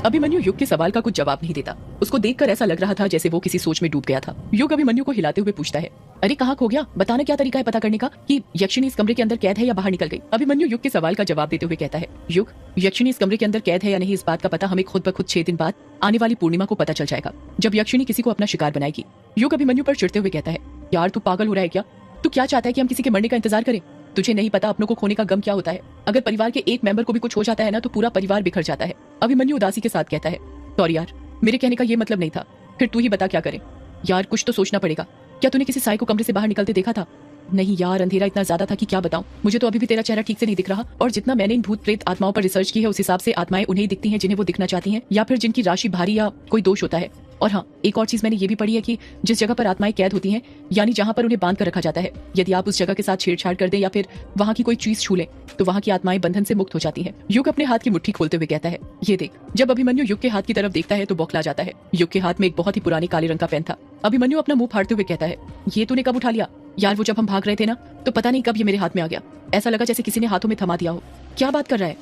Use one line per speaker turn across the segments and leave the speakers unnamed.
अभिमन्यु युग के सवाल का कुछ जवाब नहीं देता। उसको देखकर ऐसा लग रहा था जैसे वो किसी सोच में डूब गया था। युग अभिमन्यु को हिलाते हुए पूछता है, अरे कहाँ खो गया? बताना क्या तरीका है पता करने का कि यक्षिणी इस कमरे के अंदर कैद है या बाहर निकल गई? अभिमन्यु युग के सवाल का जवाब देते हुए कहता है, युग, यक्षिणी इस कमरे के अंदर कैद है या नहीं इस बात का पता हमें खुद ब खुद 6 दिन बाद आने वाली पूर्णिमा को पता चल जाएगा, जब यक्षिणी किसी को अपना शिकार बनाएगी। युग अभिमन्यु पर चिढ़ते हुए कहता है, यार तू पागल हो रहा है क्या? तू क्या चाहता है कि हम किसी के मरने का इंतजार करें? तुझे नहीं पता अपनों को खोने का गम क्या होता है। अगर परिवार के एक मेंबर को भी कुछ हो जाता है ना तो पूरा परिवार बिखर जाता है। अभिमन्यु उदासी के साथ कहता है, सॉरी यार, मेरे कहने का ये मतलब नहीं था। फिर तू ही बता क्या करें? यार कुछ तो सोचना पड़ेगा। क्या तूने किसी साई को कमरे से बाहर निकलते देखा था? नहीं यार, अंधेरा इतना ज्यादा था कि क्या बताऊं। मुझे तो अभी भी तेरा चेहरा ठीक से नहीं दिख रहा, और जितना मैंने इन भूत प्रेत आत्माओं पर रिसर्च की है उस हिसाब से आत्माएं उन्हें ही दिखती हैं जिन्हें वो दिखना चाहती हैं, या फिर जिनकी राशि भारी या कोई दोष होता है। और हाँ, एक और चीज मैंने ये भी पढ़ी है कि जिस जगह पर आत्माएं कैद होती हैं, यानी जहाँ पर उन्हें बांध कर रखा जाता है, यदि आप उस जगह के साथ छेड़छाड़ कर दें या फिर वहाँ की कोई चीज छू लें तो वहाँ की आत्माएं बंधन से मुक्त हो जाती हैं। युग अपने हाथ की मुट्ठी खोलते हुए कहता है, ये देख। जब अभिमन्यु युग के हाथ की तरफ देखता है तो बौखला जाता है। युग के हाथ में एक बहुत ही पुरानी काले रंग का पेन था। अभिमन्यु अपना मुंह फाड़ते हुए कहता है, ये तूने कब उठा लिया? यार वो जब हम भाग रहे थे ना तो पता नहीं कब ये मेरे हाथ में आ गया। ऐसा लगा जैसे किसी ने हाथों में थमा दिया हो। क्या बात कर रहा है?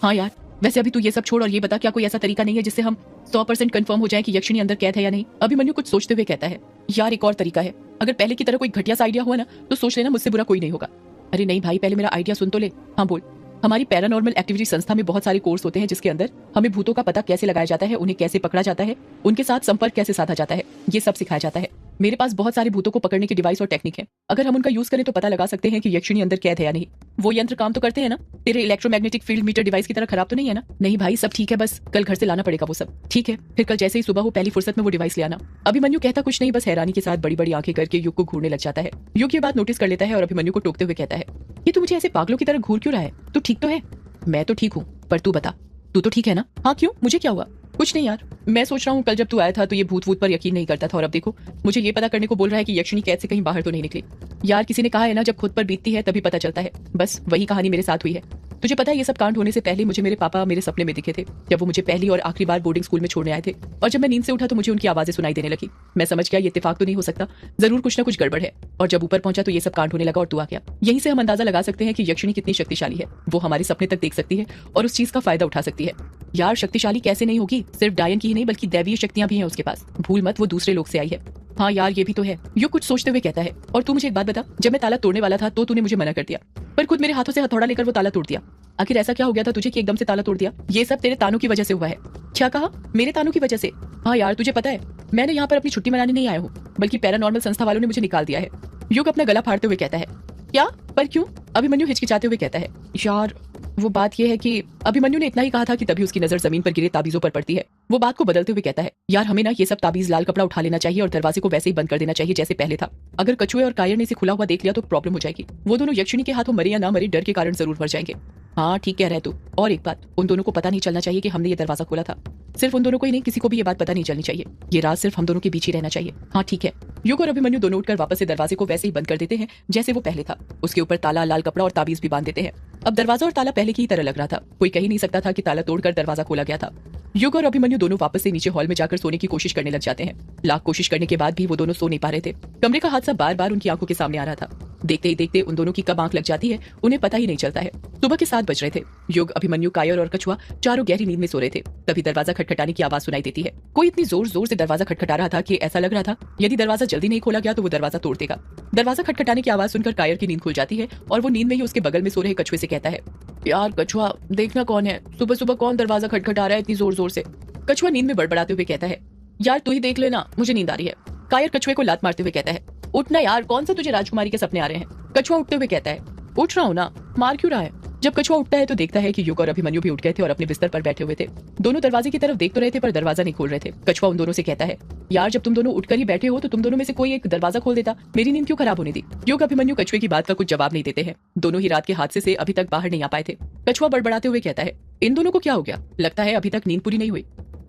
हाँ यार, वैसे अभी तू ये सब छोड़ और ये बता, क्या कोई ऐसा तरीका नहीं है जिससे हम 100% कंफर्म हो जाए कि यक्षिणी अंदर कैद है या नहीं? अभिमन्यु कुछ सोचते हुए कहता है, यार एक और तरीका है। अगर पहले की तरह कोई घटिया सा आइडिया हुआ ना तो सोच लेना, मुझसे बुरा कोई नहीं होगा। अरे नहीं भाई, पहले मेरा आइडिया सुन तो ले। हाँ बोल। हमारी पैरानॉर्मल एक्टिविटी संस्था में बहुत सारे कोर्स होते हैं जिसके अंदर हमें भूतों का पता कैसे लगाया जाता है, उन्हें कैसे पकड़ा जाता है, उनके साथ संपर्क कैसे साधा जाता है, ये सब सिखाया जाता है। मेरे पास बहुत सारे भूतों को पकड़ने के डिवाइस और टेक्निक है। अगर हम उनका यूज करें तो पता लगा सकते हैं कि यक्षिणी अंदर कैद है या नहीं। वो यंत्र काम तो करते हैं ना? तेरे इलेक्ट्रोमैग्नेटिक फील्ड मीटर डिवाइस की तरह खराब तो नहीं है ना? नहीं भाई, सब ठीक है, बस कल घर से लाना पड़ेगा वो सब। ठीक है, फिर कल जैसे ही सुबह हो पहली फुर्सत में वो डिवाइस ले आना। अभिमन्यु कहता कुछ नहीं, बस हैरानी के साथ बड़ी बड़ी आंखें करके युग को घूरने लग जाता है। युग ये बात नोटिस कर लेता है और अभिमन्यु को टोकते हुए कहता है, ये तू मुझे ऐसे पागलों की तरह घूर क्यों रहा है? तू ठीक तो है? मैं तो ठीक हूँ, पर तू बता, तू तो ठीक है ना? हाँ क्यों, मुझे क्या हुआ? कुछ नहीं यार, मैं सोच रहा हूँ कल जब तू आया था तो ये भूत वूत पर यकीन नहीं करता था, और अब देखो मुझे ये पता करने को बोल रहा है कि यक्षिणी कैद से कहीं बाहर तो नहीं निकली। यार किसी ने कहा है ना, जब खुद पर बीतती है तभी पता चलता है। बस वही कहानी मेरे साथ हुई है। तुझे पता है ये सब कांड होने से पहले मुझे मेरे पापा मेरे सपने में दिखे थे, जब वो मुझे पहली और आखिरी बार बोर्डिंग स्कूल में छोड़ने आए थे। और जब मैं नींद से उठा तो मुझे उनकी आवाजें सुनाई देने लगी। मैं समझ गया ये इत्तेफाक तो नहीं हो सकता, जरूर कुछ ना कुछ गड़बड़ है। और जब ऊपर पहुंचा तो ये सब कांड होने लगा और तू आ गया। यहीं से हम अंदाजा लगा सकते हैं कि यक्षिणी कितनी शक्तिशाली है। वो हमारे सपने तक देख सकती है और उस चीज का फायदा उठा सकती है। यार शक्तिशाली कैसे नहीं होगी, सिर्फ डायन की ही नहीं बल्कि दैवीय शक्तियां भी हैं उसके पास। भूल मत, वो दूसरे लोग से आई है। हाँ यार ये भी तो है। युग कुछ सोचते हुए कहता है, और तू मुझे एक बात बता, जब मैं ताला तोड़ने वाला था तो तूने मुझे मना कर दिया, पर खुद मेरे हाथों से हथौड़ा लेकर वो ताला तोड़ दिया। आखिर ऐसा क्या हो गया था तुझे कि एकदम से ताला तोड़ दिया? ये सब तेरे तानों की वजह से हुआ है। क्या कहा? मेरे तानों की वजह से? हाँ यार तुझे पता है, मैंने यहाँ पर अपनी छुट्टी मनाने नहीं आया हूँ, बल्कि पैरानॉर्मल संस्था वालों ने मुझे निकाल दिया है। युग अपना गला फाड़ते हुए कहता है, क्या? पर क्यों? अभिमन्यु हिचकिचाते हुए कहता है, यार वो बात यह है कि अभिमन्यु ने इतना ही कहा था कि तभी उसकी नजर जमीन पर गिरे ताबीजों पर पड़ती है। वो बात को बदलते हुए कहता है, यार हमें ना ये सब ताबीज लाल कपड़ा उठा लेना चाहिए और दरवाजे को वैसे ही बंद कर देना चाहिए जैसे पहले था। अगर कछुए और कायर ने इसे खुला हुआ देख लिया तो प्रॉब्लम हो जाएगी। वो दोनों यक्षिणी के हाथों मरे या ना मरे डर के कारण जरूर मर जाएंगे। हाँ ठीक कह रहा है तू। और एक बात, उन दोनों को पता नहीं चलना चाहिए कि हमने ये दरवाजा खोला था। सिर्फ उन दोनों को ही नहीं, किसी को भी ये बात पता नहीं चलनी चाहिए। ये राज सिर्फ हम दोनों के बीच ही रहना चाहिए। हाँ ठीक है। युग और अभिमन्यु दोनों उठकर वापस से दरवाजे को वैसे ही बंद कर देते हैं जैसे वो पहले था। उसके ऊपर ताला, लाल कपड़ा और ताबीज भी बांध देते हैं। अब दरवाजा और ताला पहले की ही तरह लग रहा था। कोई कह ही नहीं सकता था कि ताला तोड़कर दरवाजा खोला गया था। युग और अभिमन्यु दोनों वापस से नीचे हॉल में जाकर सोने की कोशिश करने लग जाते हैं। लाख कोशिश करने के बाद भी वो दोनों सो नहीं पा रहे थे। कमरे का हादसा बार बार उनकी आंखों के सामने आ रहा था। देखते ही देखते उन दोनों की कब आंख लग जाती है उन्हें पता ही नहीं चलता है। सुबह के 7 बज रहे थे। युग, अभिमन्यु, कायर और कछुआ चारों गहरी नींद में सो रहे थे। तभी दरवाजा खटखटाने की आवाज सुनाई देती है। कोई इतनी जोर जोर से दरवाजा खटखटा रहा था कि ऐसा लग रहा था यदि दरवाजा जल्दी नहीं खोला गया तो वो दरवाजा तोड़ देगा। दरवाजा खटखटाने की आवाज सुनकर कायर की नींद खुल जाती है और वो नींद में ही उसके बगल में सो रहे कछुए से कहता है, यार कछुआ देखना कौन है, सुबह सुबह कौन दरवाजा खटखटा रहा है इतनी जोर जोर से। कछुआ नींद में बड़बड़ाते हुए कहता है, यार तू ही देख लेना, मुझे नींद आ रही है। कायर कछुए को लात मारते हुए कहता है, उठना यार, कौन सा तुझे राजकुमारी के सपने आ रहे हैं? कछुआ उठते हुए कहता है, उठ रहा हूँ ना, मार क्यों रहा है? जब कछुआ उठता है तो देखता है कि युग और अभिमन्यु भी उठ गए थे और अपने बिस्तर पर बैठे हुए थे। दोनों दरवाजे की तरफ देख तो रहे थे पर दरवाजा नहीं खोल रहे थे। कछुआ उन दोनों से कहता है, यार जब तुम दोनों उठकर ही बैठे हो तो तुम दोनों में से कोई एक दरवाजा खोल देता, मेरी नींद क्यों खराब होने दी? युग अभिमन्यु कछुए की बात का कुछ जवाब नहीं देते हैं। दोनों ही रात के हादसे से अभी तक बाहर नहीं आ पाए थे। कछुआ बड़बड़ाते हुए कहता है, इन दोनों को क्या हो गया? लगता है अभी तक नींद पूरी नहीं हुई।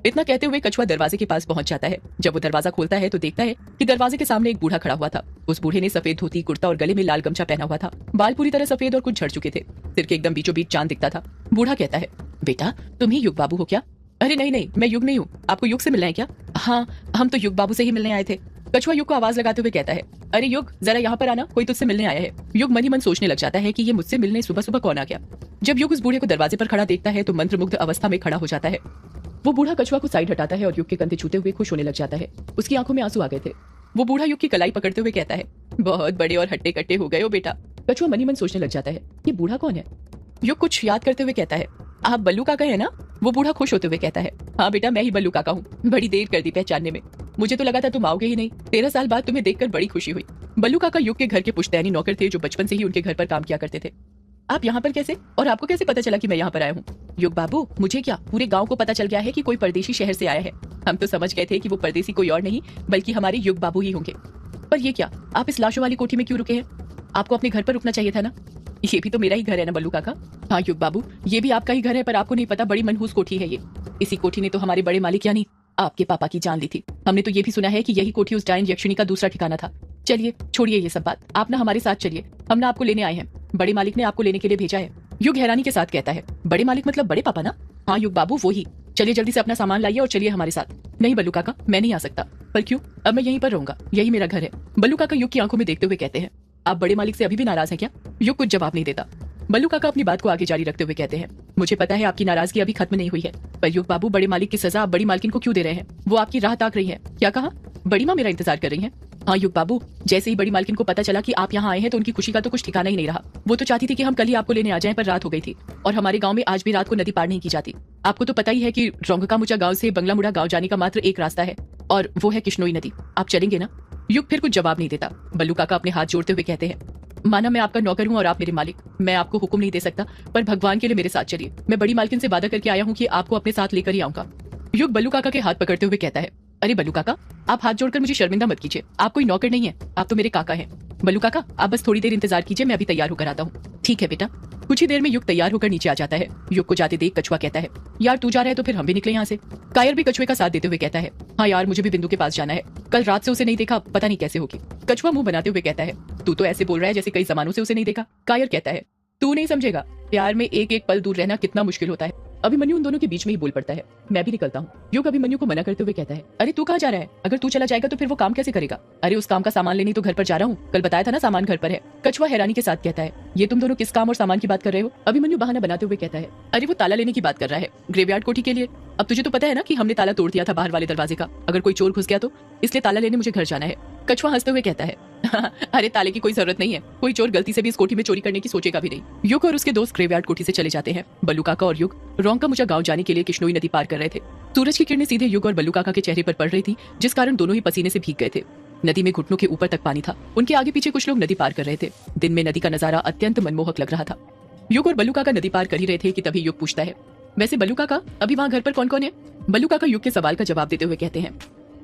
इतना कहते हुए कछुआ दरवाजे के पास पहुंच जाता है। जब वो दरवाजा खोलता है तो देखता है कि दरवाजे के सामने एक बूढ़ा खड़ा हुआ था। उस बूढ़े ने सफेद धोती, कुर्ता और गले में लाल गमछा पहना हुआ था। बाल पूरी तरह सफेद और कुछ झड़ चुके थे। सिर के एकदम बीचों बीच चांद दिखता था। बूढ़ा कहता है, बेटा तुम ही युग बाबू हो क्या? अरे नहीं नहीं, मैं युग नहीं हूँ। आपको युग से मिलना है क्या? हाँ, हम तो युग बाबू से ही मिलने आए थे। कछुआ युग को आवाज लगाते हुए कहता है, अरे युग जरा यहाँ पर आना, कोई तुझसे मिलने आया है। युग मन ही मन सोचने लग जाता है कि ये मुझसे मिलने सुबह सुबह कौन आ गया। जब युग उस बूढ़े को दरवाजे पर खड़ा देखता है तो मंत्रमुग्ध अवस्था में खड़ा हो जाता है। वो बूढ़ा कछुआ को साइड हटाता है और युग के कंधे छूते हुए खुश होने लग जाता है। उसकी आंखों में आंसू आ गए थे। वो बूढ़ा युग की कलाई पकड़ते हुए कहता है, बहुत बड़े और हट्टे कट्टे हो गए हो बेटा। कछुआ मनी मन सोचने लग जाता है, ये बूढ़ा कौन है? युग कुछ याद करते हुए कहता है, आप बल्लू काका है ना? वो बूढ़ा खुश होते हुए कहता है, हाँ बेटा मैं ही बल्लू काका हूँ। बड़ी देर कर दी पहचानने में, मुझे तो लगा था तुम आओगे ही नहीं। 13 साल बाद तुम्हें देखकर बड़ी खुशी हुई। बल्लू काका युग के घर के पुश्तैनी नौकर थे जो बचपन से ही उनके घर पर काम किया करते थे। आप यहाँ पर कैसे, और आपको कैसे पता चला कि मैं यहाँ पर आया हूँ? युग बाबू, मुझे क्या, पूरे गांव को पता चल गया है कि कोई परदेशी शहर से आया है। हम तो समझ गए थे कि वो परदेशी कोई और नहीं बल्कि हमारे युग बाबू ही होंगे। पर ये क्या, आप इस लाशों वाली कोठी में क्यों रुके हैं? आपको अपने घर पर रुकना चाहिए था ना। ये भी तो मेरा ही घर है ना बल्लू काका। हाँ युग बाबू, ये भी आपका ही घर है, पर आपको नहीं पता बड़ी मनहूस कोठी है ये। इसी कोठी ने तो हमारे बड़े मालिक यानी आपके पापा की जान ली थी। हमने तो ये भी सुना है कि यही कोठी उस डायन यक्षिणी का दूसरा ठिकाना था। चलिए छोड़िए ये सब बात, आप ना हमारे साथ चलिए, हम ना आपको लेने आए हैं। बड़े मालिक ने आपको लेने के लिए भेजा है। युग हैरानी के साथ कहता है, बड़े मालिक मतलब बड़े पापा ना? हाँ युग बाबू वो ही। चलिए जल्दी से अपना सामान लाइए और चलिए हमारे साथ। नहीं बल्लू काका, मैं नहीं आ सकता। पर क्यों? अब मैं यहीं पर रहूंगा, यही मेरा घर है। बल्लू काका युग की आंखों में देखते हुए कहते हैं, आप बड़े मालिक से अभी भी नाराज हैं क्या? युग कुछ जवाब नहीं देता। बल्लू काका अपनी बात को आगे जारी रखते हुए कहते हैं, मुझे पता है आपकी नाराजगी अभी खत्म नहीं हुई है, पर युग बाबू बड़े मालिक की सजा आप बड़ी मालकिन को क्यों दे रहे हैं? वो आपकी राह ताक रही है। क्या कहा? बड़ी माँ मेरा इंतजार कर रही है। हाँ युग बाबू, जैसे ही बड़ी मालकिन को पता चला कि आप यहाँ आए हैं तो उनकी खुशी का तो कुछ ठिकाना ही नहीं रहा। वो तो चाहती थी कि हम कल ही आपको लेने आ जाएं, पर रात हो गई थी और हमारे गांव में आज भी रात को नदी पार नहीं की जाती। आपको तो पता ही है कि रोंगकामुचा गांव से बंगलामुड़ा गांव जाने का मात्र एक रास्ता है और वो है किश्नोई नदी। आप चलेंगे ना? युग फिर कुछ जवाब नहीं देता। बल्लू काका अपने हाथ जोड़ते हुए कहते हैं, माना मैं आपका नौकर हूँ और आप मेरे मालिक, मैं आपको हुक्म नहीं दे सकता, पर भगवान के लिए मेरे साथ चलिए। मैं बड़ी मालकिन से वादा करके आया हूँ कि आपको अपने साथ लेकर ही आऊंगा। युग बल्लू काका के हाथ पकड़ते हुए कहता है, अरे बल्लू काका, आप हाथ जोड़कर मुझे शर्मिंदा मत कीजिए। आप कोई नौकर नहीं है, आप तो मेरे काका हैं। बल्लू काका, आप बस थोड़ी देर इंतजार कीजिए, मैं अभी तैयार होकर आता हूँ। ठीक है बेटा। कुछ ही देर में युग तैयार होकर नीचे आ जाता है। युग को जाते देख कछुआ कहता है, यार तू जा रहा है तो फिर हम भी निकले यहाँ से। कायर भी कछुए का साथ देते हुए कहता है, हाँ यार मुझे भी बिंदु के पास जाना है, कल रात से उसे नहीं देखा, पता नहीं कैसे होगी। कछुआ मुंह बनाते हुए कहता है, तू तो ऐसे बोल रहा है जैसे कई जमानों से उसे नहीं देखा। कायर कहता है, तू नहीं समझेगा, प्यार में एक एक पल दूर रहना कितना मुश्किल होता है। अभिमन्यु उन दोनों के बीच में ही बोल पड़ता है, मैं भी निकलता हूँ। युग अभिमन्यु को मना करते हुए कहता है, अरे तू कहाँ जा रहा है? अगर तू चला जाएगा तो फिर वो काम कैसे करेगा? अरे उस काम का सामान लेने तो घर पर जा रहा हूँ, कल बताया था ना सामान घर पर है। कछुआ हैरानी के साथ कहता है, ये तुम दोनों किस काम और सामान की बात कर रहे हो? अभिमन्यु बहाना बनाते हुए कहता है, अरे वो ताला लेने की बात कर रहा है, ग्रेवयार्ड कोठी के लिए। अब तुझे तो पता है ना कि हमने ताला तोड़ दिया था बाहर वाले दरवाजे का, अगर कोई चोर घुस गया तो, इसलिए ताला लेने मुझे घर जाना है। कछुआ हंसते हुए कहता है, अरे ताले की कोई जरूरत नहीं है, कोई चोर गलती से भी इस कोठी में चोरी करने की सोचेगा भी नहीं। युग और उसके दोस्त ग्रेवयार्ड कोठी से चले जाते हैं। बल्लू काका और युग रोंगकामुचा गांव जाने के लिए किश्नोई नदी पार कर रहे थे। सूरज की किरणें सीधे युग और बल्लू काका के चेहरे पर पड़ रही थी, जिस कारण दोनों ही पसीने से भीग गए थे। नदी में घुटनों के ऊपर तक पानी था। उनके आगे पीछे कुछ लोग नदी पार कर रहे थे। दिन में नदी का नजारा अत्यंत मनमोहक लग रहा था। युग और बल्लू काका नदी पार कर ही रहे थे कि तभी युग पूछता है, वैसे बल्लू काका अभी वहाँ घर पर कौन कौन है? बल्लू काका युग के सवाल का जवाब देते हुए कहते हैं,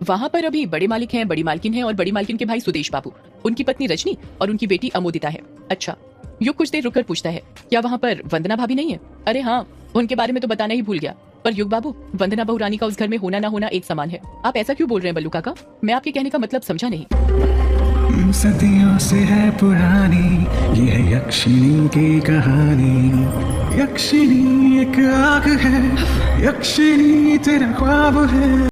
वहाँ पर अभी बड़े मालिक हैं, बड़ी मालकिन है और बड़ी मालकिन के भाई सुदेश बाबू, उनकी पत्नी रजनी और उनकी बेटी अमोदिता है। अच्छा। युग कुछ देर रुककर पूछता है, क्या वहाँ पर वंदना भाभी नहीं है? अरे हाँ, उनके बारे में तो बताना ही भूल गया। पर युग बाबू, वंदना बहु रानी का उस घर में होना ना होना एक समान है। आप ऐसा क्यों बोल रहे हैं बल्लू काका? मैं आपके कहने का मतलब समझा नहीं।
सदियों से है पुरानी ये है यक्षिणी की कहानी। यक्षिणी एक आग है, यक्षिणी तेरा ख्वाब है।